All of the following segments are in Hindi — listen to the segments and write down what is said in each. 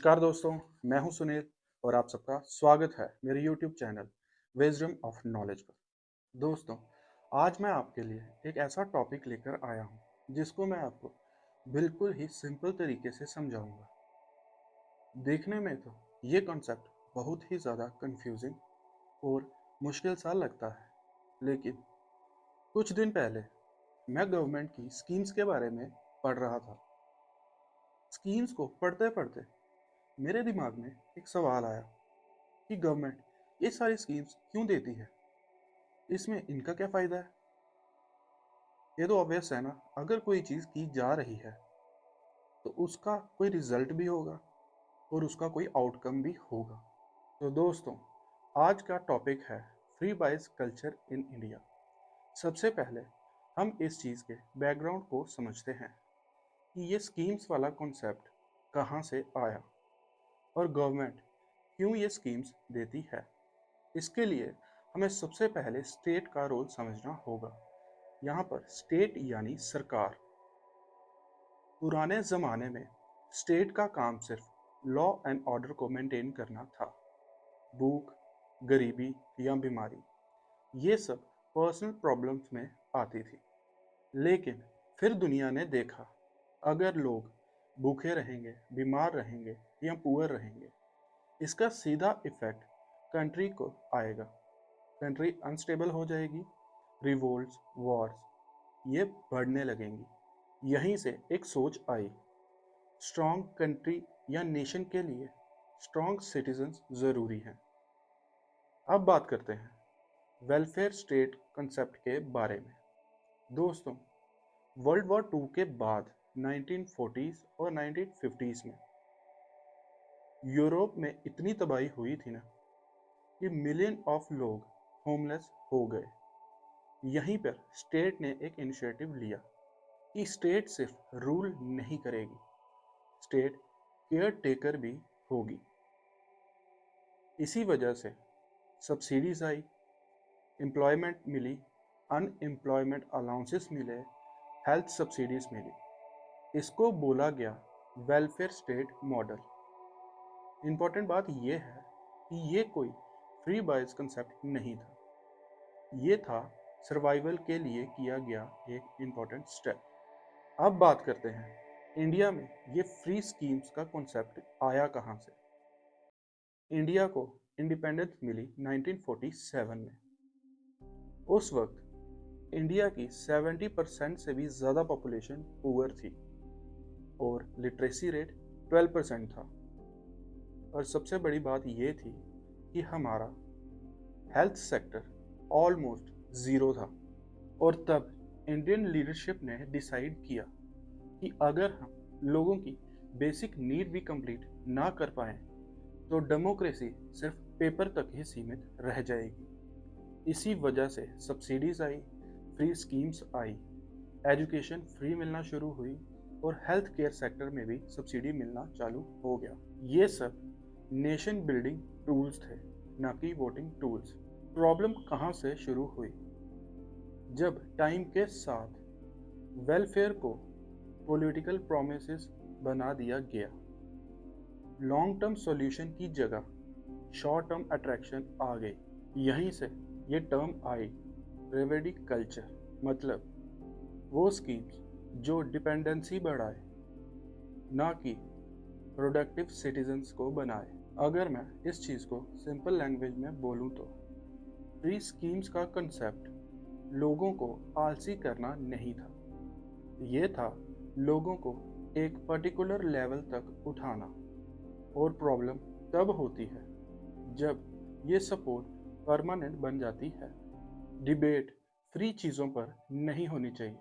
नमस्कार दोस्तों, मैं हूं सुनील और आप सबका स्वागत है मेरे YouTube channel wisdom of knowledge पर। दोस्तों, आज मैं आपके लिए एक ऐसा टॉपिक लेकर आया हूं जिसको मैं आपको बिल्कुल ही सिंपल तरीके से समझाऊंगा। देखने में तो ये कॉन्सेप्ट बहुत ही ज़्यादा कंफ्यूजिंग और मुश्किल सा लगता है, लेकिन कुछ दिन पहले मैं गवर्नमेंट की स्कीम्स के बारे में पढ़ रहा था। स्कीम्स को पढ़ते पढ़ते मेरे दिमाग में एक सवाल आया कि गवर्नमेंट ये सारी स्कीम्स क्यों देती है? इसमें इनका क्या फ़ायदा है? ये तो ऑब्वियस है ना, अगर कोई चीज़ की जा रही है तो उसका कोई रिजल्ट भी होगा और उसका कोई आउटकम भी होगा। तो दोस्तों, आज का टॉपिक है freebies culture in India. सबसे पहले हम इस चीज़ के बैकग्राउंड को समझते हैं कि ये स्कीम्स वाला कॉन्सेप्ट कहाँ से आया और गवर्नमेंट क्यों ये स्कीम्स देती है। इसके लिए हमें सबसे पहले स्टेट का रोल समझना होगा। यहाँ पर स्टेट यानी सरकार। पुराने ज़माने में स्टेट का काम सिर्फ लॉ एंड ऑर्डर को मेंटेन करना था। भूख, गरीबी या बीमारी, ये सब पर्सनल प्रॉब्लम्स में आती थी। लेकिन फिर दुनिया ने देखा, अगर लोग भूखे रहेंगे, बीमार रहेंगे या पुअर रहेंगे, इसका सीधा इफेक्ट कंट्री को आएगा। कंट्री अनस्टेबल हो जाएगी, रिवोल्ट्स, वॉर्स ये बढ़ने लगेंगी। यहीं से एक सोच आई, स्ट्रॉन्ग कंट्री या नेशन के लिए स्ट्रॉन्ग सिटीजन्स ज़रूरी हैं। अब बात करते हैं वेलफेयर स्टेट कंसेप्ट के बारे में। दोस्तों, वर्ल्ड वॉर टू के बाद 1940s और 1950s में यूरोप में इतनी तबाही हुई थी ना कि मिलियन ऑफ लोग होमलेस हो गए। यहीं पर स्टेट ने एक इनिशिएटिव लिया कि स्टेट सिर्फ रूल नहीं करेगी, स्टेट केयर टेकर भी होगी। इसी वजह से सब्सिडीज आई, एम्प्लॉयमेंट मिली, अनएम्प्लॉयमेंट अलाउंसेस मिले, हेल्थ सब्सिडीज मिली। इसको बोला गया वेलफेयर स्टेट मॉडल। इम्पॉर्टेंट बात यह है कि ये कोई फ्री बाइज कंसेप्ट नहीं था, ये था सर्वाइवल के लिए किया गया एक इम्पॉर्टेंट स्टेप। अब बात करते हैं इंडिया में ये फ्री स्कीम्स का कॉन्सेप्ट आया कहाँ से। इंडिया को इंडिपेंडेंस मिली 1947 में। उस वक्त इंडिया की 70% से भी ज़्यादा पॉपुलेशन पुअर थी और लिटरेसी रेट 12% था। और सबसे बड़ी बात ये थी कि हमारा हेल्थ सेक्टर ऑलमोस्ट ज़ीरो था। और तब इंडियन लीडरशिप ने डिसाइड किया कि अगर हम लोगों की बेसिक नीड भी कंप्लीट ना कर पाएँ तो डेमोक्रेसी सिर्फ पेपर तक ही सीमित रह जाएगी। इसी वजह से सब्सिडीज आई, फ्री स्कीम्स आई, एजुकेशन फ्री मिलना शुरू हुई और हेल्थ केयर सेक्टर में भी सब्सिडी मिलना चालू हो गया। ये सब नेशन बिल्डिंग टूल्स थे, ना कि वोटिंग टूल्स। प्रॉब्लम कहाँ से शुरू हुई? जब टाइम के साथ वेलफेयर को पॉलिटिकल प्रोमिसेस बना दिया गया। लॉन्ग टर्म सॉल्यूशन की जगह शॉर्ट टर्म अट्रैक्शन आ गई। यहीं से ये टर्म आई रेवेडी कल्चर, मतलब वो स्कीम्स जो डिपेंडेंसी बढ़ाए, ना कि प्रोडक्टिव सिटीजन्स को बनाए। अगर मैं इस चीज़ को सिंपल लैंग्वेज में बोलूँ तो फ्री स्कीम्स का कंसेप्ट लोगों को आलसी करना नहीं था, ये था लोगों को एक पर्टिकुलर लेवल तक उठाना। और प्रॉब्लम तब होती है जब ये सपोर्ट परमानेंट बन जाती है। डिबेट फ्री चीज़ों पर नहीं होनी चाहिए,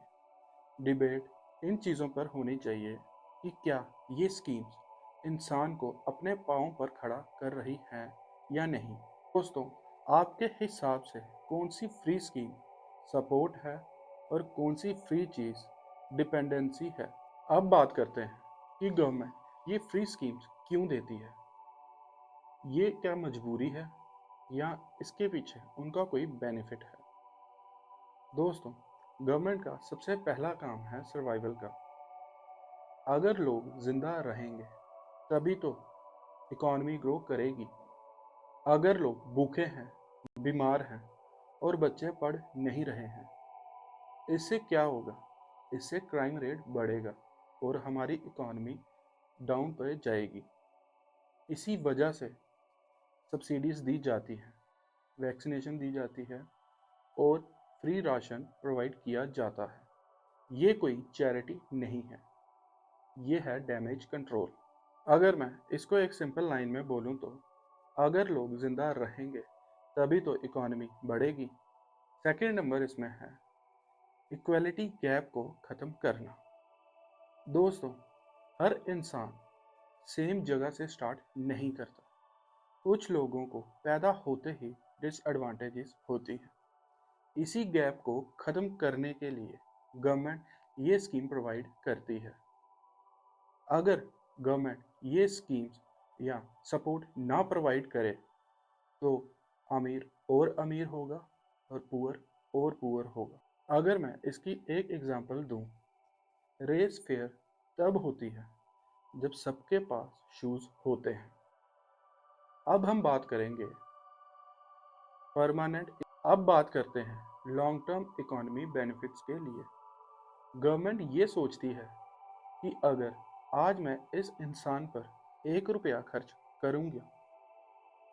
डिबेट इन चीज़ों पर होनी चाहिए कि क्या ये स्कीम्स इंसान को अपने पाँव पर खड़ा कर रही हैं या नहीं। दोस्तों, आपके हिसाब से कौन सी फ्री स्कीम सपोर्ट है और कौन सी फ्री चीज़ डिपेंडेंसी है? अब बात करते हैं कि गवर्नमेंट ये फ्री स्कीम्स क्यों देती है। ये क्या मजबूरी है या इसके पीछे उनका कोई बेनिफिट है? दोस्तों, गवर्नमेंट का सबसे पहला काम है सर्वाइवल का। अगर लोग जिंदा रहेंगे तभी तो इकॉनमी ग्रो करेगी। अगर लोग भूखे हैं, बीमार हैं और बच्चे पढ़ नहीं रहे हैं, इससे क्या होगा? इससे क्राइम रेट बढ़ेगा और हमारी इकॉनमी डाउन पर जाएगी। इसी वजह से सब्सिडीज़ दी जाती हैं, वैक्सीनेशन दी जाती है और फ्री राशन प्रोवाइड किया जाता है। ये कोई चैरिटी नहीं है, ये है डैमेज कंट्रोल। अगर मैं इसको एक सिंपल लाइन में बोलूँ तो अगर लोग ज़िंदा रहेंगे तभी तो इकॉनमी बढ़ेगी। सेकंड नंबर इसमें है इक्वलिटी गैप को ख़त्म करना। दोस्तों, हर इंसान सेम जगह से स्टार्ट नहीं करता। कुछ लोगों को पैदा होते ही डिसएडवांटेजेस होती हैं। इसी गैप को ख़त्म करने के लिए गवर्नमेंट ये स्कीम प्रोवाइड करती है। अगर गवर्नमेंट ये स्कीम्स या सपोर्ट ना प्रोवाइड करे तो अमीर और अमीर होगा और पुअर होगा। अगर मैं इसकी एक एग्जांपल दूं, रेस फेयर तब होती है जब सबके पास शूज़ होते हैं। अब हम बात करेंगे परमानेंट। अब बात करते हैं लॉन्ग टर्म इकोनॉमी बेनिफिट्स के लिए। गवर्नमेंट ये सोचती है कि अगर आज मैं इस इंसान पर 1 रुपया खर्च करूँगा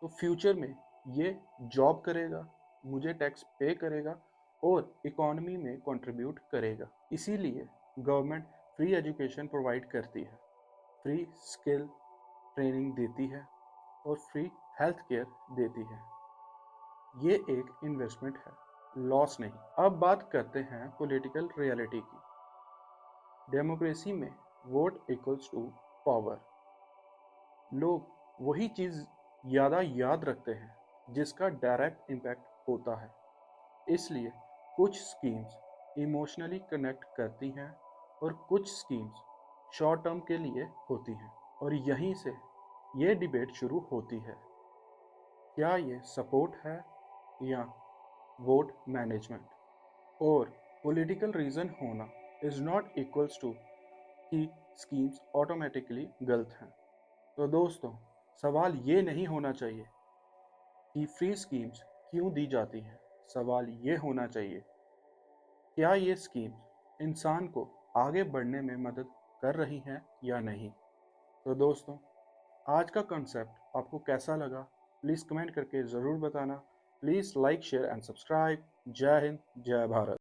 तो फ्यूचर में ये जॉब करेगा, मुझे टैक्स पे करेगा और इकॉनमी में कंट्रीब्यूट करेगा। इसीलिए गवर्नमेंट फ्री एजुकेशन प्रोवाइड करती है, फ्री स्किल ट्रेनिंग देती है और फ्री हेल्थ केयर देती है। ये एक इन्वेस्टमेंट है, लॉस नहीं। अब बात करते हैं पॉलिटिकल रियलिटी की। डेमोक्रेसी में वोट इक्वल्स टू पावर। लोग वही चीज़ ज़्यादा याद रखते हैं जिसका डायरेक्ट इम्पैक्ट होता है। इसलिए कुछ स्कीम्स इमोशनली कनेक्ट करती हैं और कुछ स्कीम्स शॉर्ट टर्म के लिए होती हैं। और यहीं से ये डिबेट शुरू होती है, क्या ये सपोर्ट है या वोट मैनेजमेंट? और पॉलिटिकल रीज़न होना इज़ नॉट इक्वल्स टू कि स्कीम्स ऑटोमेटिकली गलत हैं। तो दोस्तों, सवाल ये नहीं होना चाहिए कि फ्री स्कीम्स क्यों दी जाती हैं। सवाल ये होना चाहिए, क्या ये स्कीम्स इंसान को आगे बढ़ने में मदद कर रही हैं या नहीं। तो दोस्तों, आज का कॉन्सेप्ट आपको कैसा लगा प्लीज़ कमेंट करके ज़रूर बताना। Please like share and subscribe. जय हिंद, जय भारत।